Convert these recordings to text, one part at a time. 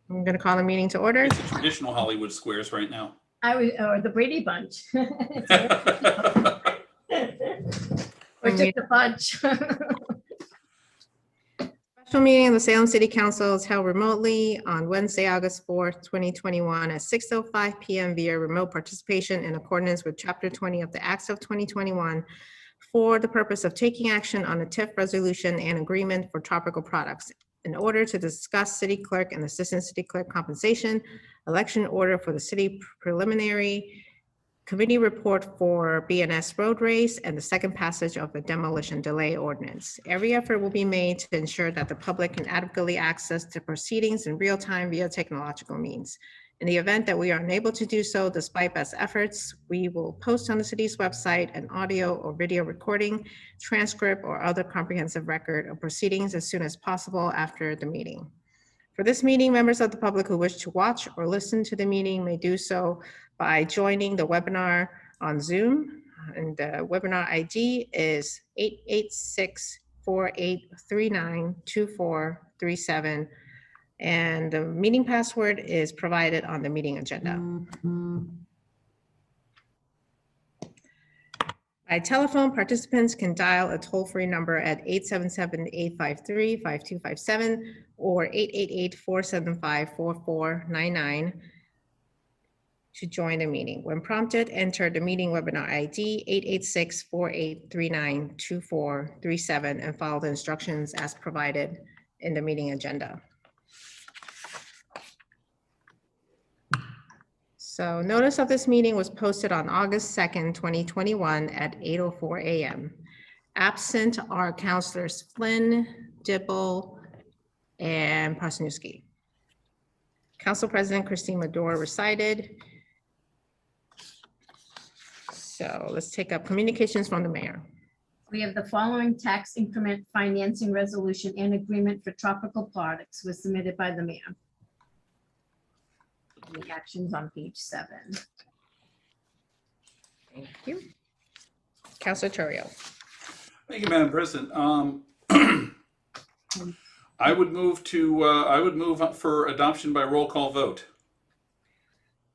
I'm going to call the meeting to order. It's the traditional Hollywood squares right now. Or the Brady Bunch. Or took the punch. Special meeting of the Salem City Council is held remotely on Wednesday, August 4th, 2021 at 6:05 p.m. via remote participation in accordance with Chapter 20 of the Acts of 2021 for the purpose of taking action on the TIF resolution and agreement for tropical products in order to discuss city clerk and assistant city clerk compensation, election order for the city preliminary committee report for BNS road race, and the second passage of the demolition delay ordinance. Every effort will be made to ensure that the public can adequately access the proceedings in real time via technological means. In the event that we are unable to do so, despite best efforts, we will post on the city's website an audio or video recording, transcript, or other comprehensive record of proceedings as soon as possible after the meeting. For this meeting, members of the public who wish to watch or listen to the meeting may do so by joining the webinar on Zoom. And the webinar ID is 886-4839-2437. And the meeting password is provided on the meeting agenda. By telephone, participants can dial a toll-free number at 877-853-5257 or 888-475-4499 to join the meeting. When prompted, enter the meeting webinar ID 886-4839-2437 and follow the instructions as provided in the meeting agenda. So notice of this meeting was posted on August 2nd, 2021 at 8:04 a.m. Absent are Councilors Flynn, Dibble, and Pasnewski. Council President Christine Medora recited. So let's take up communications from the mayor. We have the following tax increment financing resolution and agreement for tropical products was submitted by the mayor. The actions on page 7. Thank you. Councilor Terrio. Thank you, Madam President. I would move for adoption by roll call vote.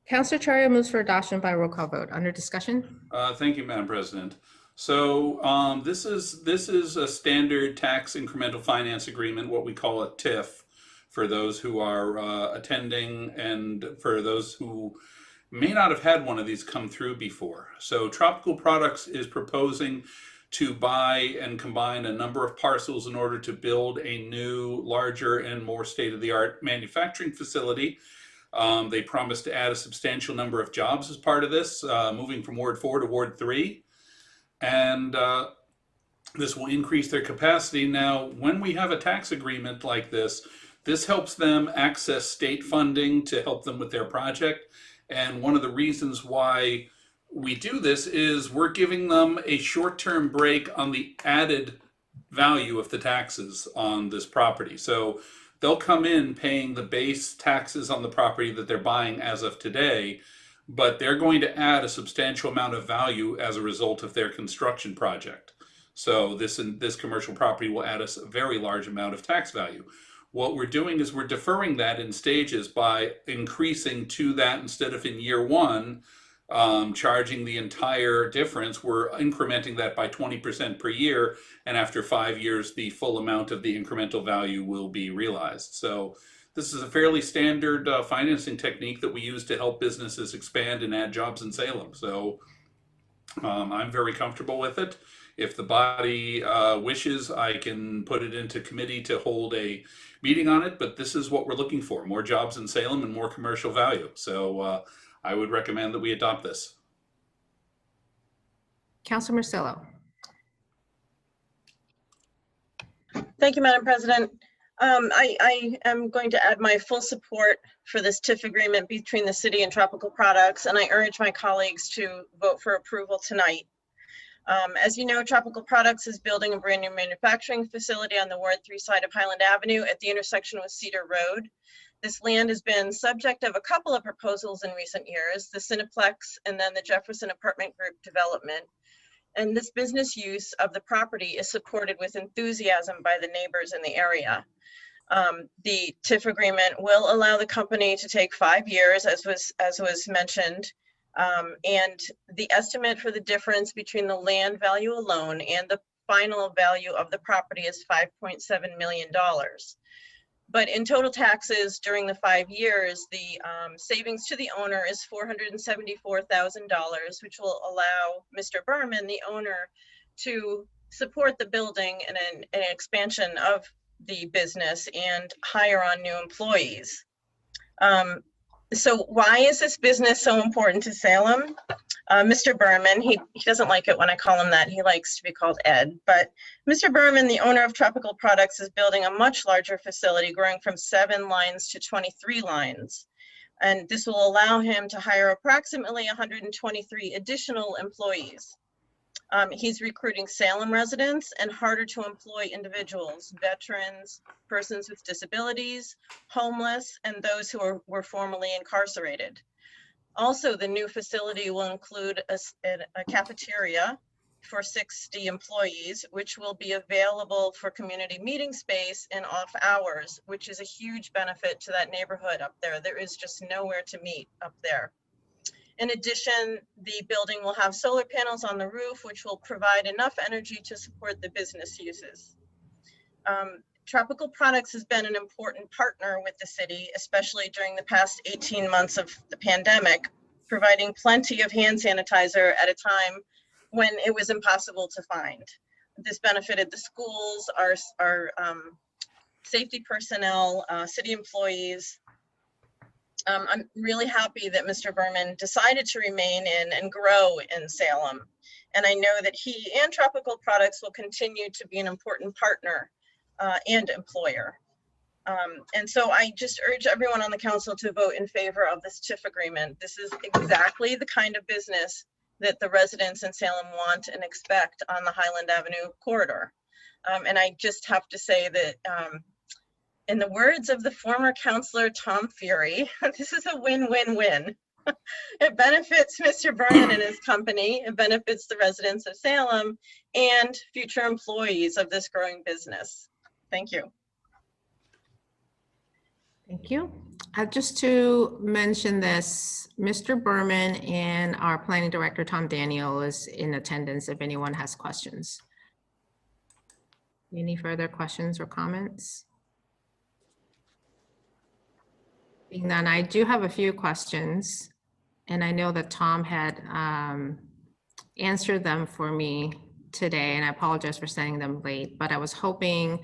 Councilor Terrio moves for adoption by roll call vote. Under discussion? Thank you, Madam President. So this is a standard tax incremental finance agreement, what we call a TIF, for those who are attending and for those who may not have had one of these come through before. So Tropical Products is proposing to buy and combine a number of parcels in order to build a new, larger, and more state-of-the-art manufacturing facility. They promised to add a substantial number of jobs as part of this, moving from Ward 4 to Ward 3. And this will increase their capacity. Now, when we have a tax agreement like this helps them access state funding to help them with their project. And one of the reasons why we do this is we're giving them a short-term break on the added value of the taxes on this property. So they'll come in paying the base taxes on the property that they're buying as of today, but they're going to add a substantial amount of value as a result of their construction project. So this commercial property will add us a very large amount of tax value. What we're doing is we're deferring that in stages by increasing to that instead of in year one, charging the entire difference. We're incrementing that by 20% per year. And after 5 years, the full amount of the incremental value will be realized. So this is a fairly standard financing technique that we use to help businesses expand and add jobs in Salem. So I'm very comfortable with it. If the body wishes, I can put it into committee to hold a meeting on it, but this is what we're looking for: more jobs in Salem and more commercial value. So I would recommend that we adopt this. Councilor Marcello. Thank you, Madam President. I am going to add my full support for this TIF agreement between the city and Tropical Products, and I urge my colleagues to vote for approval tonight. As you know, Tropical Products is building a brand new manufacturing facility on the Ward 3 side of Highland Avenue at the intersection with Cedar Road. This land has been subject of a couple of proposals in recent years, the Cineplex and then the Jefferson Apartment Group development. And this business use of the property is supported with enthusiasm by the neighbors in the area. The TIF agreement will allow the company to take 5 years, as was mentioned. And the estimate for the difference between the land value alone and the final value of the property is $5.7 million. But in total taxes during the 5 years, the savings to the owner is $474,000, which will allow Mr. Berman, the owner, to support the building and an expansion of the business and hire on new employees. So why is this business so important to Salem? Mr. Berman, he doesn't like it when I call him that. He likes to be called Ed. But Mr. Berman, the owner of Tropical Products, is building a much larger facility, growing from 7 lines to 23 lines. And this will allow him to hire approximately 123 additional employees. He's recruiting Salem residents and harder to employ individuals, veterans, persons with disabilities, homeless, and those who were formerly incarcerated. Also, the new facility will include a cafeteria for 60 employees, which will be available for community meeting space and off hours, which is a huge benefit to that neighborhood up there. There is just nowhere to meet up there. In addition, the building will have solar panels on the roof, which will provide enough energy to support the business uses. Tropical Products has been an important partner with the city, especially during the past 18 months of the pandemic, providing plenty of hand sanitizer at a time when it was impossible to find. This benefited the schools, our safety personnel, city employees. I'm really happy that Mr. Berman decided to remain in and grow in Salem. And I know that he and Tropical Products will continue to be an important partner and employer. And so I just urge everyone on the council to vote in favor of this TIF agreement. This is exactly the kind of business that the residents in Salem want and expect on the Highland Avenue corridor. And I just have to say that in the words of the former councilor, Tom Fury, this is a win-win-win. It benefits Mr. Berman and his company, it benefits the residents of Salem and future employees of this growing business. Thank you. Thank you. Just to mention this, Mr. Berman and our planning director, Tom Daniel, is in attendance if anyone has questions. Any further questions or comments? Being none, I do have a few questions, and I know that Tom had answered them for me today, and I apologize for sending them late, but I was hoping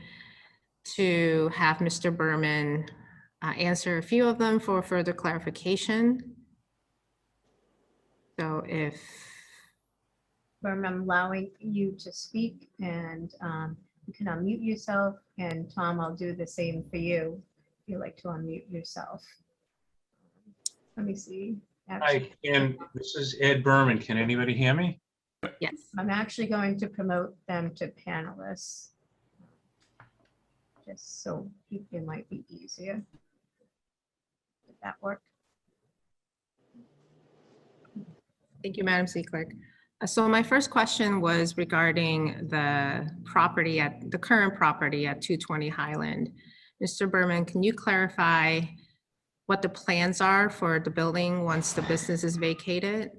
to have Mr. Berman answer a few of them for further clarification. So if Berman, I'm allowing you to speak, and you can unmute yourself, and Tom, I'll do the same for you. If you'd like to unmute yourself. Let me see. Hi, and this is Ed Berman. Can anybody hear me? yes, I'm actually going to promote them to panelists. Just so it might be easier. Did that work? thank you, Madam C. Clerk. So my first question was regarding the property at the current property at 220 Highland. Mr. Berman, can you clarify what the plans are for the building once the business is vacated?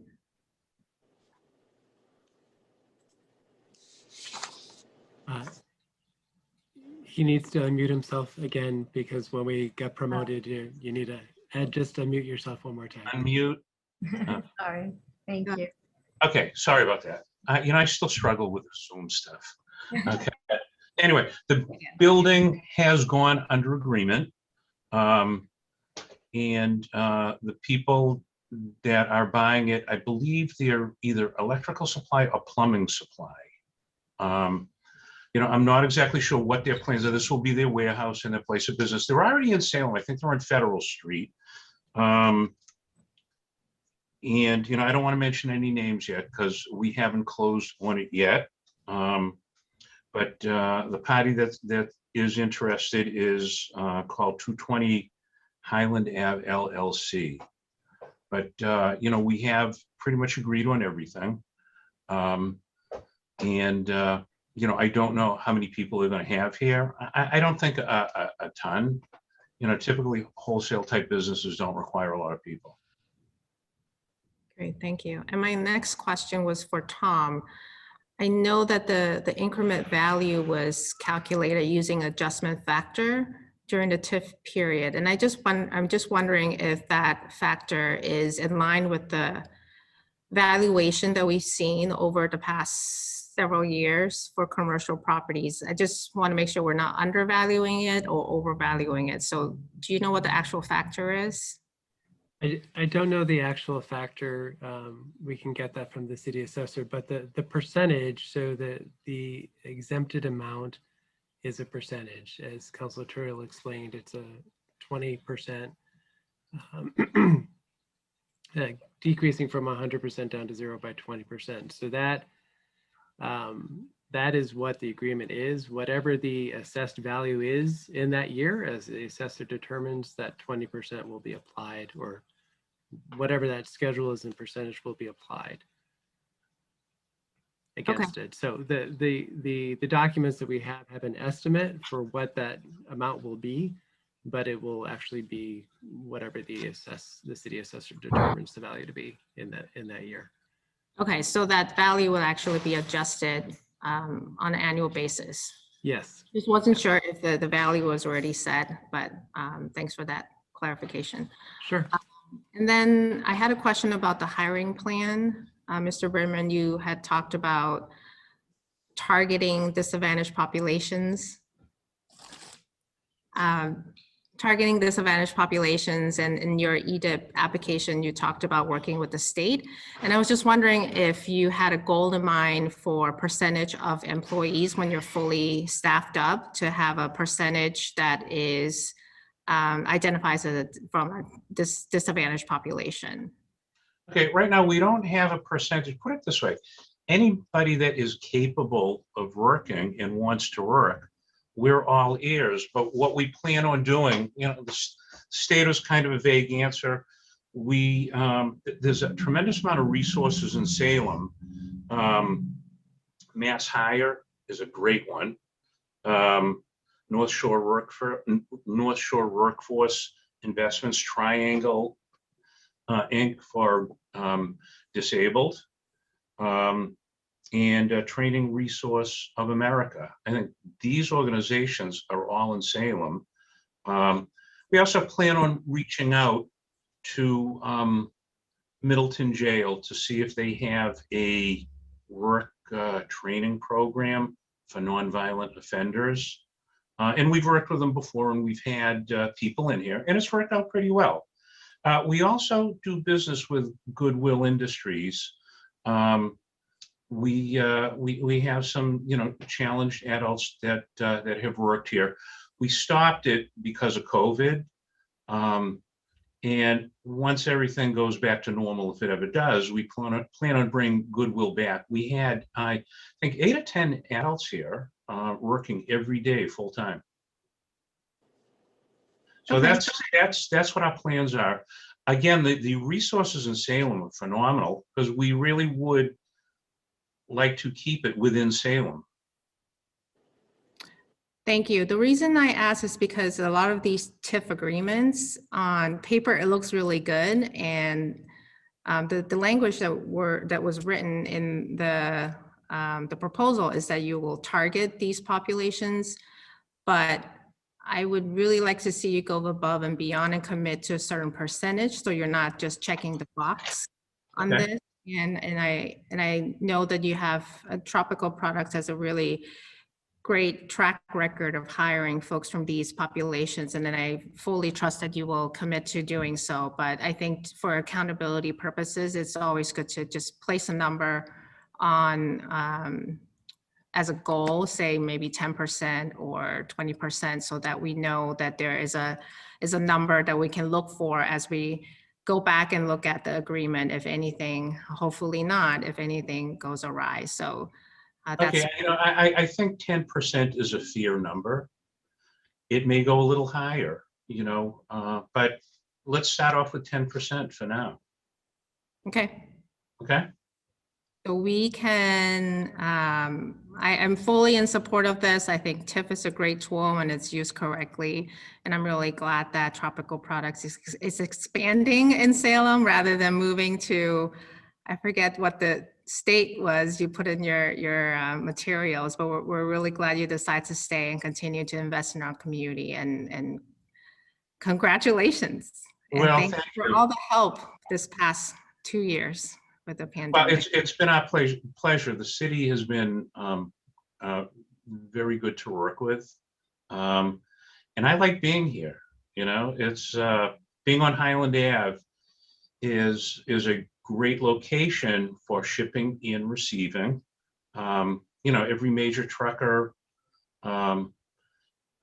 He needs to unmute himself again because when we got promoted, you need to just unmute yourself one more time. Unmute. Sorry, thank you. Okay, sorry about that. I still struggle with the Zoom stuff. Okay. Anyway, the building has gone under agreement. And the people that are buying it, I believe they're either electrical supply or plumbing supply. I'm not exactly sure what their plans are. This will be their warehouse and their place of business. They're already in Salem. I think they're on Federal Street. And, I don't want to mention any names yet because we haven't closed on it yet. But the party that is interested is called 220 Highland Ave LLC. But, we have pretty much agreed on everything. I don't know how many people they're going to have here. I don't think a ton. Typically wholesale type businesses don't require a lot of people. Great, thank you. And my next question was for Tom. I know that the increment value was calculated using adjustment factor during the TIF period. And I'm just wondering if that factor is in line with the valuation that we've seen over the past several years for commercial properties. I just want to make sure we're not undervaluing it or overvaluing it. So do you know what the actual factor is? I don't know the actual factor. We can get that from the city assessor, but the percentage, so the exempted amount is a percentage. As Councilor Turiel explained, it's a 20%, decreasing from 100% down to 0 by 20%. So that is what the agreement is. Whatever the assessed value is in that year, as the assessor determines, that 20% will be applied, or whatever that schedule is in percentage will be applied against it. So the documents that we have an estimate for what that amount will be, but it will actually be whatever the city assessor determines the value to be in that year. Okay, so that value will actually be adjusted on an annual basis. Yes. Just wasn't sure if the value was already set, but thanks for that clarification. Sure. And then I had a question about the hiring plan. Mr. Berman, you had talked about targeting disadvantaged populations. Targeting disadvantaged populations, and in your EDIP application, you talked about working with the state. And I was just wondering if you had a goal in mind for percentage of employees when you're fully staffed up to have a percentage that is identifies from a disadvantaged population. Okay, right now we don't have a percentage. Put it this way, anybody that is capable of working and wants to work, we're all ears. But what we plan on doing, the state is kind of a vague answer. There's a tremendous amount of resources in Salem. Mass Hire is a great one. North Shore Workforce Investments, Triangle Inc. for disabled, and Training Resource of America. I think these organizations are all in Salem. We also plan on reaching out to Middleton Jail to see if they have a work training program for nonviolent offenders. And we've worked with them before, and we've had people in here, and it's worked out pretty well. We also do business with Goodwill Industries. We have some, challenged adults that have worked here. We stopped it because of COVID. And once everything goes back to normal, if it ever does, we plan on bringing Goodwill back. We had, I think, 8 or 10 adults here working every day full time. So Okay. that's what our plans are. Again, the resources in Salem are phenomenal because we really would like to keep it within Salem. Thank you. The reason I ask is because a lot of these TIF agreements on paper, it looks really good. And the language that was written in the proposal is that you will target these populations, but I would really like to see you go above and beyond and commit to a certain percentage, so you're not just checking the box on Okay. this. And I know that you have Tropical Products as a really great track record of hiring folks from these populations, and then I fully trust that you will commit to doing so. But I think for accountability purposes, it's always good to just place a number on as a goal, say maybe 10% or 20%, so that we know that there is a number that we can look for as we go back and look at the agreement, if anything, hopefully not, if anything goes awry. So that's Okay, I think 10% is a fair number. It may go a little higher, but let's start off with 10% for now. okay. Okay. So we can, I am fully in support of this. I think TIF is a great tool when it's used correctly. And I'm really glad that Tropical Products is expanding in Salem rather than moving to, I forget what the state was you put in your materials, but we're really glad you decided to stay and continue to invest in our community, and congratulations. And Well, thank you thank for you. all the help this past 2 years with the Well, pandemic. it's been our pleasure. The city has been very good to work with. And I like being here, you know, it's being on Highland Ave is a great location for shipping and receiving. You know, every major trucker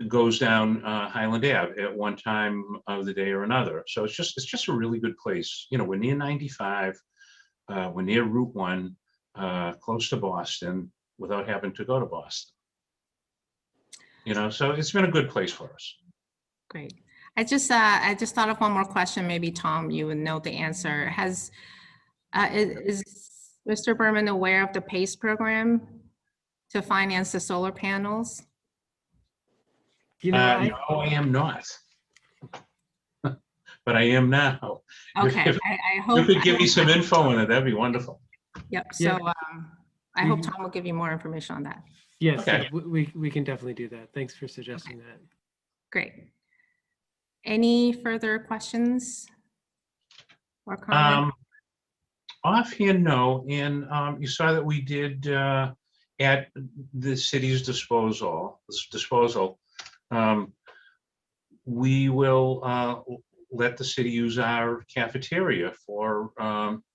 goes down Highland Ave at one time of the day or another. So it's just a really good place. You know, we're near 95. We're near Route 1, close to Boston, without having to go to Boston. You know, so it's been a good place for us. Great. I just thought of one more question. Maybe Tom, you would know the answer. Is Mr. Berman aware of the PACE program to finance the solar panels? You know, No, I am not. But I am now. Okay, If I you hope. could give me some info on it, that'd be wonderful. Yep, Yeah. so I hope Tom will give you more information on that. yes, Okay. we can definitely do that. Thanks for suggesting that. Great. Any further questions or comments? Offhand, no. And you saw that we did at the city's disposal. We will let the city use our cafeteria for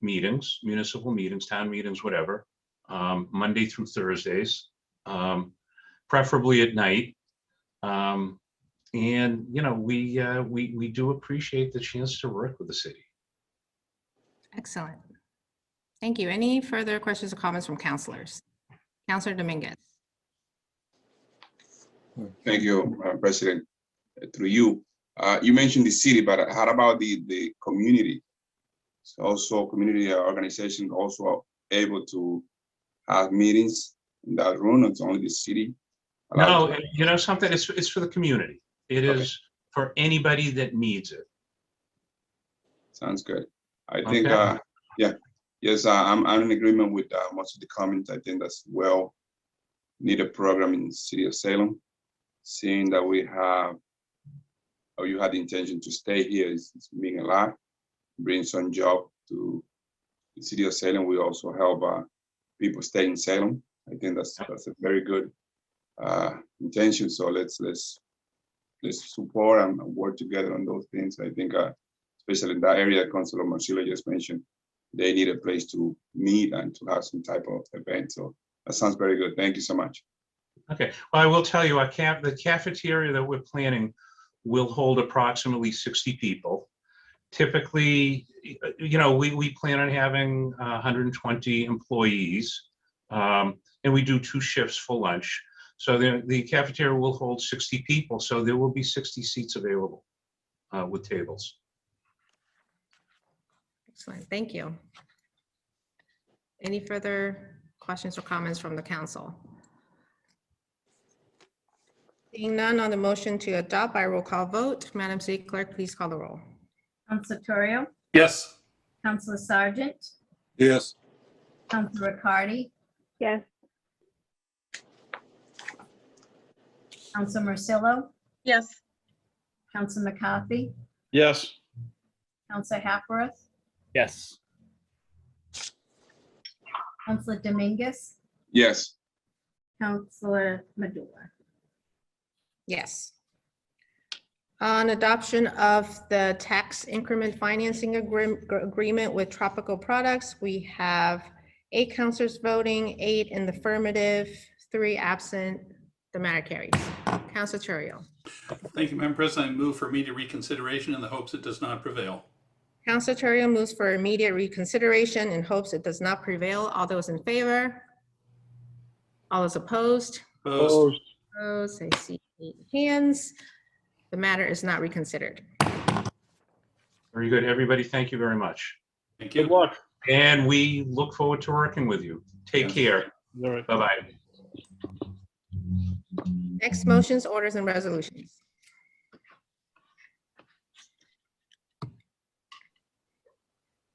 meetings, municipal meetings, town meetings, whatever, Monday through Thursdays, preferably at night. And you know, we do appreciate the chance to work with the city. Excellent. Thank you. Any further questions or comments from councilors? Councilor Dominguez. Thank you, President. Through you, you mentioned the city, but how about the community? So also community organization also able to have meetings in that room. It's only the city. No, you know something, it's for the community. It Okay. is for anybody that needs it. Sounds good. I think, Okay. yeah, yes, I'm in agreement with most of the comments. I think that's well needed program in the city of Salem. Seeing that we have, or you had the intention to stay here is meaning a lot. Bring some job to the city of Salem. We also help people stay in Salem. I think that's a very good intention. So let's support and work together on those things. I think, especially in that area, Councilor Marcelo just mentioned, they need a place to meet and to have some type of event. So that sounds very good. Thank you so much. Okay, well, I will tell you, the cafeteria that we're planning will hold approximately 60 people. Typically, you know, we plan on having 120 employees, and we do 2 shifts for lunch. So the cafeteria will hold 60 people, so there will be 60 seats available with tables. Excellent. Thank you. Any further questions or comments from the council? Seeing none on the motion to adopt by roll call vote, Madam City Clerk, please call the roll. Councilor Torrio, Yes. Councilor Sargent, Yes. Councilor Riccardi, yes, Councilor Marcillo, Yes, Councilor McCarthy, Yes. Councilor Hackworth, Yes. Councilor Dominguez, Yes, Councilor Madula. Yes. On adoption of the tax increment financing agreement with Tropical Products, we have 8 councilors voting, 8 in the affirmative, 3 absent. The matter carries. Councilor Terrio. Thank you, Madam President. I move for immediate reconsideration in the hopes it does not prevail. Councilor Terrio moves for immediate reconsideration in hopes it does not prevail. All those in favor? All those opposed? Opposed? Opposed, I see 8 hands. The matter is not reconsidered. Very good, everybody. Thank you very much. Thank Good you. luck. And we look forward to working with you. Take Yes. care. All right. Bye-bye. Next, motions, orders, and resolutions.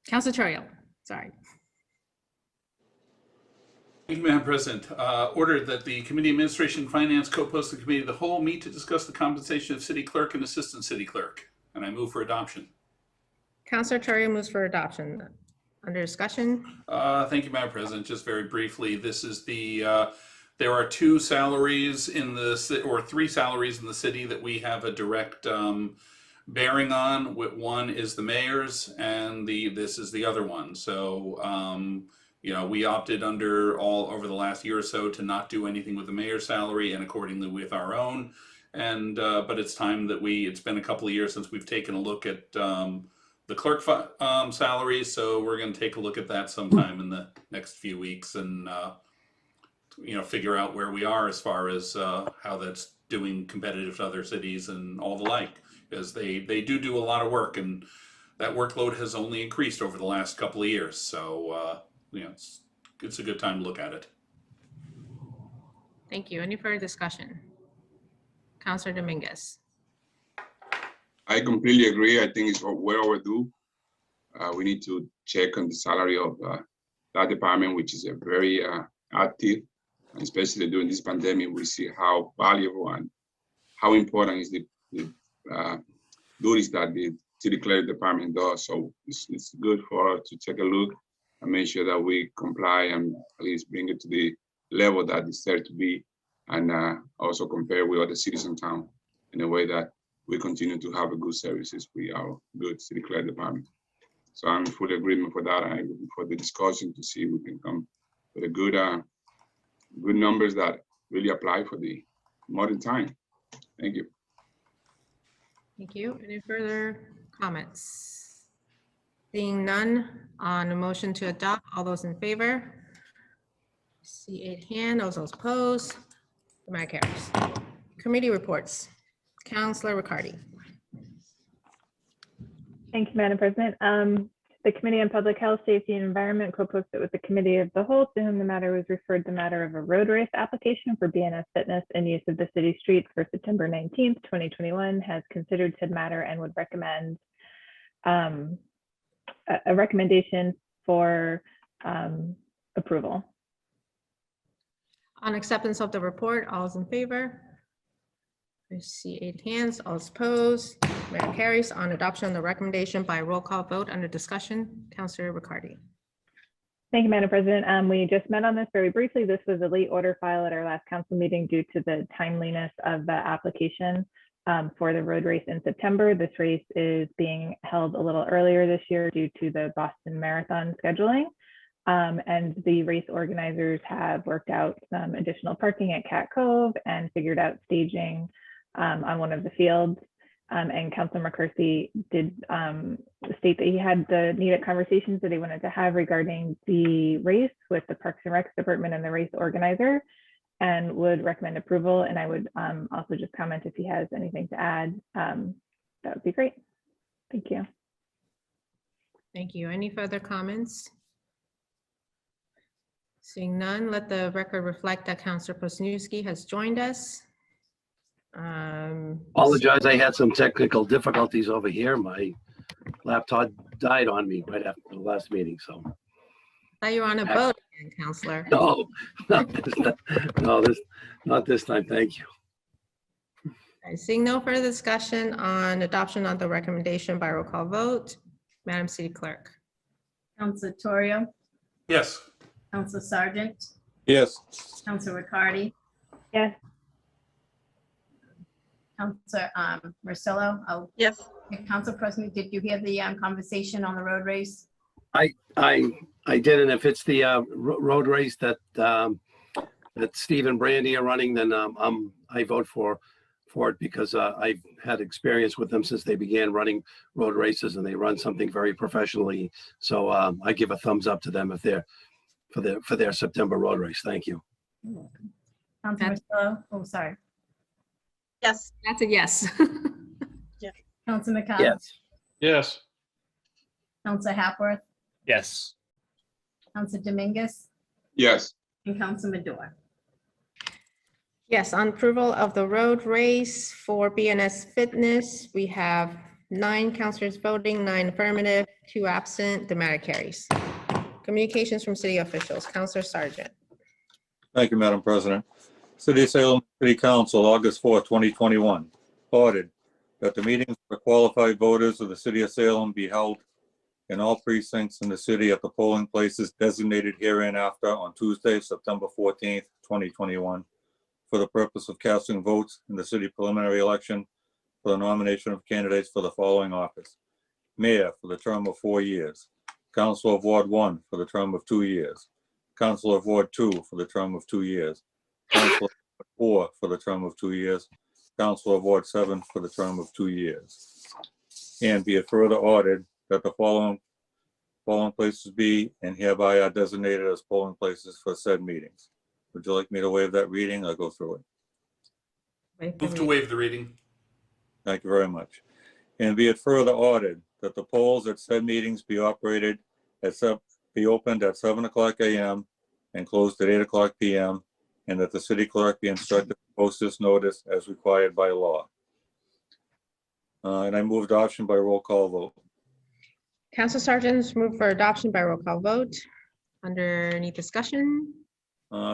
Council Chorio, sorry. Thank you, Madam President. Ordered that the Committee on Administration and Finance co-posted Committee of the Whole meet to discuss the compensation of city clerk and assistant city clerk. And I move for adoption. Councilor Chorio moves for adoption. Under discussion, Thank you, Madam President. Just very briefly, this is there are two salaries in the, or three salaries in the city that we have a direct bearing on. One is the mayor's, and this is the other one. So, you know, we opted over the last year or so to not do anything with the mayor's salary and accordingly with our own. And, but it's time that it's been a couple of years since we've taken a look at the clerk salaries. So we're going to take a look at that sometime in the next few weeks and, you know, figure out where we are as far as how that's doing competitive to other cities and all the like, because they do a lot of work, and that workload has only increased over the last couple of years. So, you know, it's a good time to look at it. thank you. Any further discussion? Councilor Dominguez. I completely agree. I think it's well overdue. We need to check on the salary of that department, which is a very active, especially during this pandemic. We see how valuable and how important is the duties that the city clerk department does. So it's good for us to take a look and make sure that we comply and at least bring it to the level that it's there to be, and also compare with other cities in town in a way that we continue to have a good services with our good city clerk department. So I'm in full agreement for that. I'm looking for the discussion to see if we can come with a good numbers that really apply for the modern time. Thank you. Thank you. Any further comments? Seeing none, on a motion to adopt, all those in favor? See 8 hand, those opposed, the matter carries. Committee reports. Councilor Riccardi. Thank you, Madam President. The Committee on Public Health, Safety, and Environment co-posted with the Committee of the Whole, to whom the matter was referred, the matter of a road race application for BNS Fitness and use of the city streets for September 19th, 2021, has considered said matter and would recommend a recommendation for approval. On acceptance of the report, all is in favor? I see 8 hands, all is opposed. Matter carries. On adoption of the recommendation by roll call vote under discussion, Councilor Riccardi. Thank you, Madam President. We just met on this very briefly. This was a late order file at our last council meeting due to the timeliness of the application for the road race in September. This race is being held a little earlier this year due to the Boston Marathon scheduling. And the race organizers have worked out some additional parking at Cat Cove and figured out staging on one of the fields. And Councilor McCarthy did state that he had the needed conversations that he wanted to have regarding the race with the Parks and Recs Department and the race organizer, and would recommend approval. And I would also just comment if he has anything to add, that would be great. Thank you. Thank you. Any further comments? Seeing none, let the record reflect that Councilor Posniewski has joined us. Apologize, I had some technical difficulties over here. My laptop died on me right after the last meeting, so. Thought you were on a boat, again, Councilor. No, not this time, thank you. Okay, seeing no further discussion on adoption of the recommendation by roll call vote, Madam City Clerk. Councilor Torio, Yes. Councilor Sargent, Yes. Councilor Riccardi, Yes. Councilor Marcillo. Oh, Yes. Councilor President, did you hear the conversation on the road race? I did, and if it's the road race that Steve and Brandy are running, then I vote for it, because I've had experience with them since they began running road races, and they run something very professionally. So I give a thumbs up to them if they're for their September road race. Thank you. Councilor Marcillo, oh, sorry. Yes. That's a yes. Councilor McCollum. Yes. Yes. Councilor Hapworth, Yes. Council Dominguez, Yes. and Council Madore. Yes, on approval of the road race for BNS Fitness, we have 9 councilors voting, 9 affirmative, 2 absent. The matter carries. Communications from city officials. Councilor Sargent. Thank you, Madam President. City of Salem City Council, August 4, 2021. Ordered that the meetings for qualified voters of the city of Salem be held in all precincts in the city at the polling places designated hereinafter on Tuesday, September 14th, 2021, for the purpose of casting votes in the city preliminary election for the nomination of candidates for the following office. Mayor for the term of 4 years. Council of Ward 1 for the term of 2 years. Council of Ward 2 for the term of 2 years. Council of Ward 4 for the term of 2 years. Council of Ward 7 for the term of 2 years. And be it further ordered that the following places be and hereby are designated as polling places for said meetings. Would you like me to waive that reading? I'll go through it. Move to waive the reading. Thank you very much. And be it further ordered that the polls at said meetings be opened at 7 o'clock a.m. and closed at 8 o'clock p.m. and that the city clerk be instructed to post this notice as required by law. And I move adoption by roll call vote. Council Sargent's move for adoption by roll call vote. Under any discussion?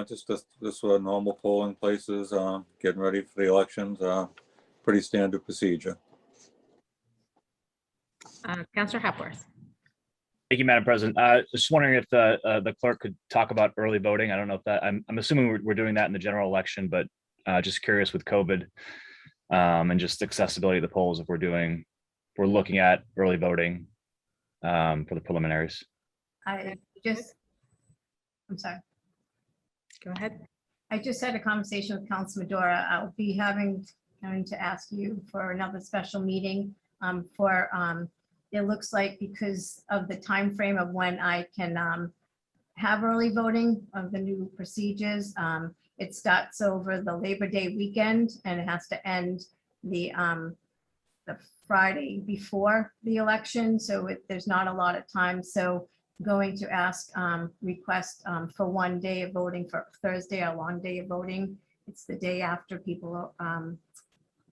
Just this were normal polling places, getting ready for the elections, pretty standard procedure. Councilor Hepworth. Thank you, Madam President. Just wondering if the clerk could talk about early voting. I don't know if that, I'm assuming we're doing that in the general election, but just curious with COVID and just accessibility of the polls, if we're looking at early voting for the preliminaries. I'm sorry. Go ahead. I just had a conversation with Council Medora. I'll be having to ask you for another special meeting it looks like because of the time frame of when I can have early voting of the new procedures. It starts over the Labor Day weekend and it has to end the Friday before the election. So there's not a lot of time. So going to ask, request for 1 day of voting for Thursday, a long day of voting. It's the day after people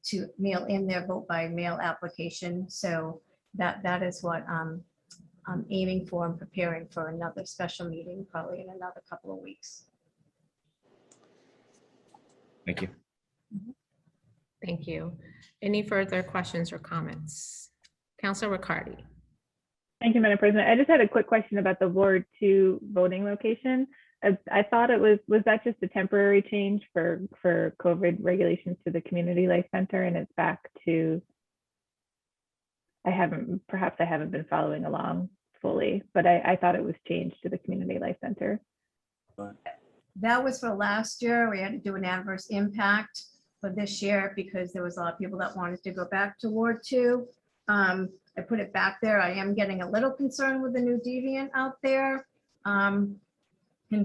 to mail in their vote by mail application. So that is what I'm aiming for and preparing for another special meeting, probably in another couple of weeks. Thank you. Thank you. Any further questions or comments? Councilor Riccardi. Thank you, Madam President. I just had a quick question about the Ward 2 voting location. I thought it was that just a temporary change for COVID regulations to the Community Life Center, and it's back to, perhaps I haven't been following along fully, but I thought it was changed to the Community Life Center. That was for last year. We had to do an adverse impact for this year because there was a lot of people that wanted to go back to Ward 2. I put it back there. I am getting a little concerned with the new deviant out there in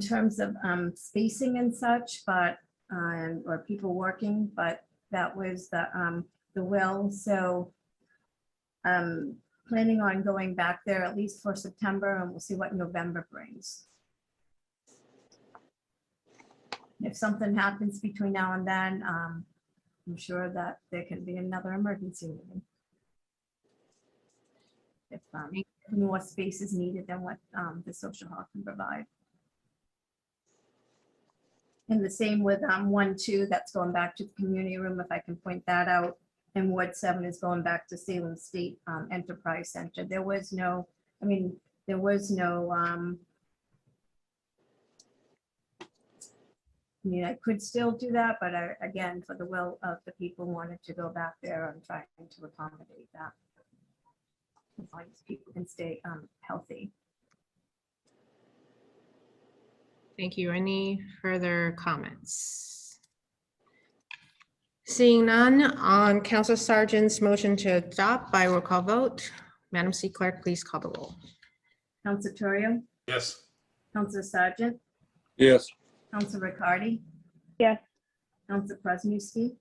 terms of spacing and such, but or people working, but that was the will. So planning on going back there at least for September, and we'll see what November brings. If something happens between now and then, I'm sure that there can be another emergency meeting. If more space is needed than what the social hall can provide. And the same with 1-2, that's going back to the community room, if I can point that out. And Ward 7 is going back to Salem State Enterprise Center. There was no, I could still do that, but again, for the will of the people wanted to go back there, I'm trying to accommodate that. As long as people can stay healthy. Thank you. Any further comments? Seeing none, on Councilor Sargent's motion to adopt by roll call vote, Madam C. Clerk, please call the roll. Councilor Torrio, Yes. Councilor Sargent, Yes. Councilor Riccardi, Yes. Councilor Presnewski,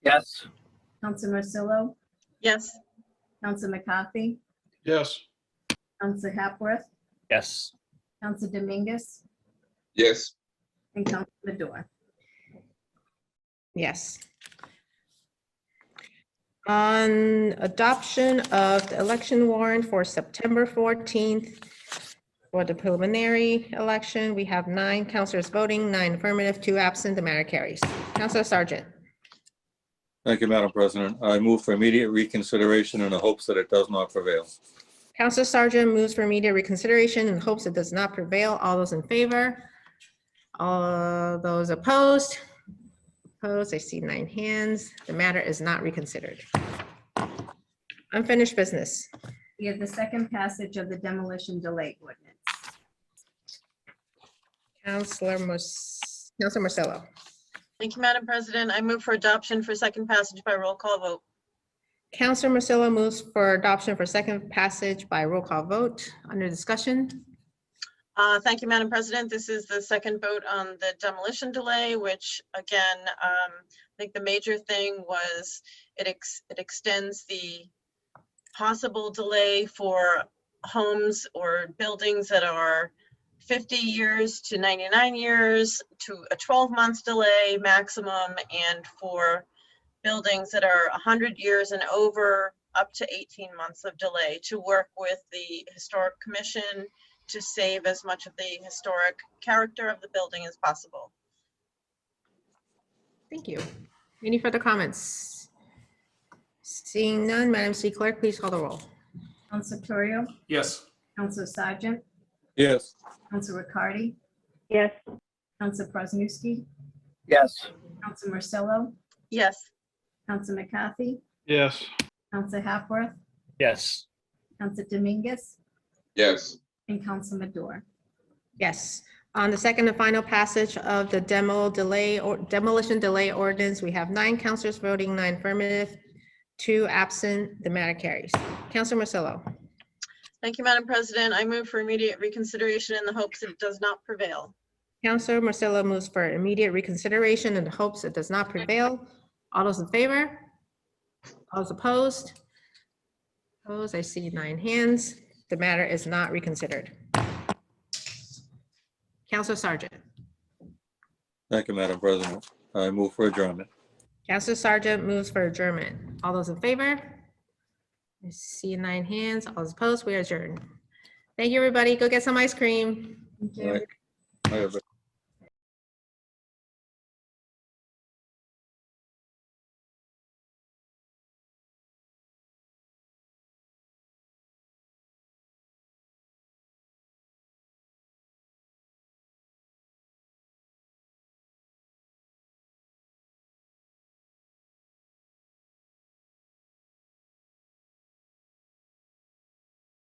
Yes. Councilor Marcillo, Yes. Councilor McCarthy, Yes. Councilor Hepworth, Yes. Council Dominguez, Yes. and Council Madore. Yes. On adoption of the election warrant for September 14th for the preliminary election, we have 9 councilors voting, 9 affirmative, 2 absent. The matter carries. Councilor Sargent. Thank you, Madam President. I move for immediate reconsideration in the hopes that it does not prevail. Councilor Sargent moves for immediate reconsideration in hopes it does not prevail. All those in favor? All those opposed? Opposed, I see 9 hands. The matter is not reconsidered. Unfinished business. We have the second passage of the demolition delay ordinance. Councilor Marcelo. Thank you, Madam President. I move for adoption for second passage by roll call vote. Councilor Marcelo moves for adoption for second passage by roll call vote. Under discussion. Thank you, Madam President. This is the second vote on the demolition delay, which again, I think the major thing was it extends the possible delay for homes or buildings that are 50 years to 99 years to a 12-month delay maximum, and for buildings that are 100 years and over up to 18 months of delay, to work with the Historic Commission to save as much of the historic character of the building as possible. Thank you. Any further comments? Seeing none, Madam City Clerk, please call the roll. Council Torrio, Yes. Council Sargent, Yes. Council Riccardi, Yes. Council Presnewski, Yes. Council Marcelo, Yes. Council McCarthy, Yes. Council Hapworth, Yes. Council Dominguez, Yes. and Council Madore. Yes. On the second and final passage of the demolition delay ordinance, we have 9 councilors voting, 9 affirmative, 2 absent. The matter carries. Councilor Marcelo. Thank you, Madam President. I move for immediate reconsideration in the hopes that it does not prevail. Councilor Marcelo moves for immediate reconsideration in the hopes it does not prevail. All those in favor? All those opposed? Opposed, I see 9 hands. The matter is not reconsidered. Councilor Sargent. Thank you, Madam President. I move for adjournment. Councilor Sargent moves for adjournment. All those in favor? I see 9 hands. All those opposed, we are adjourned. Thank you, everybody. Go get some ice cream. Thank All you. right. Bye, everybody.